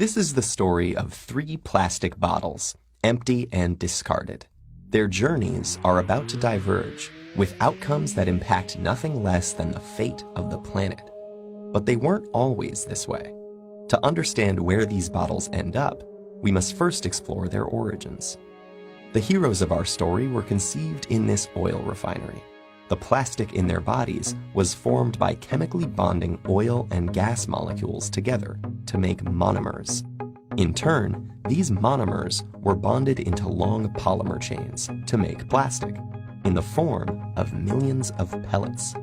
This is the story of 3 plastic bottles, empty and discarded. Their journeys are about to diverge, with outcomes that impact nothing less than the fate of the planet. But they weren't always this way. To understand where these bottles end up, we must first explore their origins. The heroes of our story were conceived in this oil refinery. The plastic in their bodies was formed by chemically bonding oil and gas molecules together to make monomers. In turn, these monomers were bonded into long polymer chains to make plastic, in the form of millions of pellets.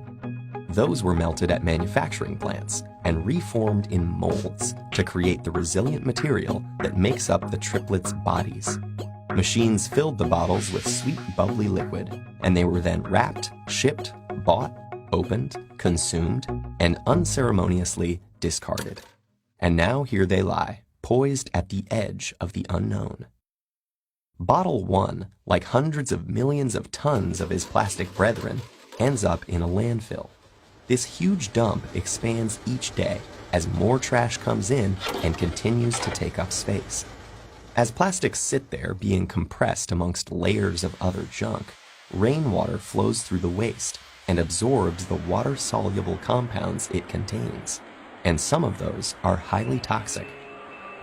Those were melted at manufacturing plants and reformed in molds to create the resilient material that makes up the triplets' bodies. Machines filled the bottles with sweet, bubbly liquid, and they were then wrapped, shipped, bought, opened, consumed, and unceremoniously discarded. And now here they lie, poised at the edge of the unknown. Bottle 1, like hundreds of millions of tons of his plastic brethren, ends up in a landfill. This huge dump expands each day as more trash comes in and continues to take up space. As plastics sit there being compressed amongst layers of other junk, rainwater flows through the waste and absorbs the water-soluble compounds it contains, and some of those are highly toxic.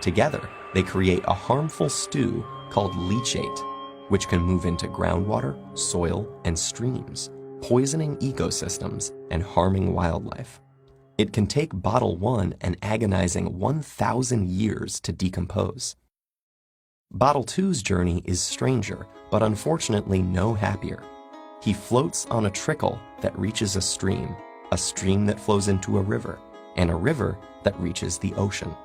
Together, they create a harmful stew called leachate, which can move into groundwater, soil, and streams, poisoning ecosystems and harming wildlife. It can take bottle 1 an agonizing 1,000 years to decompose. Bottle 2's journey is stranger, but unfortunately no happier. He floats on a trickle that reaches a stream that flows into a river, and a river that reaches the ocean.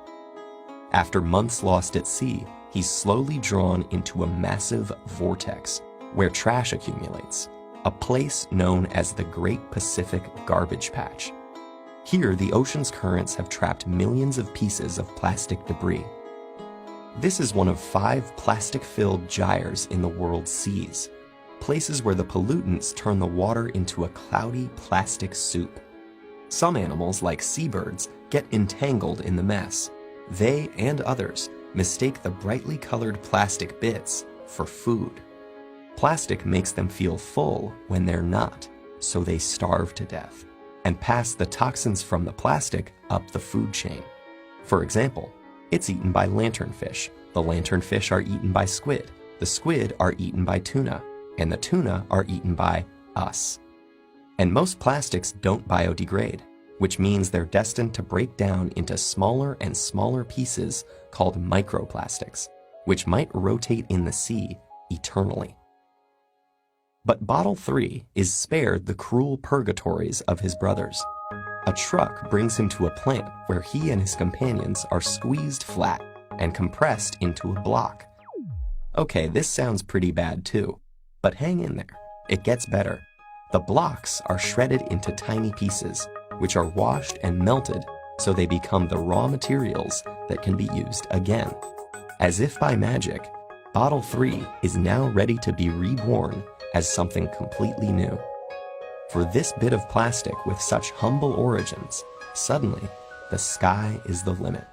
After months lost at sea, he's slowly drawn into a massive vortex where trash accumulates, a place known as the Great Pacific Garbage Patch. Here, the ocean's currents have trapped millions of pieces of plastic debris. This is one of 5 plastic-filled gyres in the world's seas, places where the pollutants turn the water into a cloudy plastic soup. Some animals, like seabirds, get entangled in the mess. They and others mistake the brightly colored plastic bits for food. Plastic makes them feel full when they're not, so they starve to death and pass the toxins from the plastic up the food chain. For example, it's eaten by lanternfish. The lanternfish are eaten by squid. The squid are eaten by tuna. And the tuna are eaten by us. And most plastics don't biodegrade, which means they're destined to break down into smaller and smaller pieces called microplastics, which might rotate in the sea eternally. But Bottle 3 is spared the cruel purgatories of his brothers. A truck brings him to a plant where he and his companions are squeezed flat and compressed into a block. Okay, this sounds pretty bad too, but hang in there. It gets better. The blocks are shredded into tiny pieces, which are washed and melted so they become the raw materials that can be used again. As if by magic, Bottle 3 is now ready to be reborn as something completely new. For this bit of plastic with such humble origins, suddenly, the sky is the limit.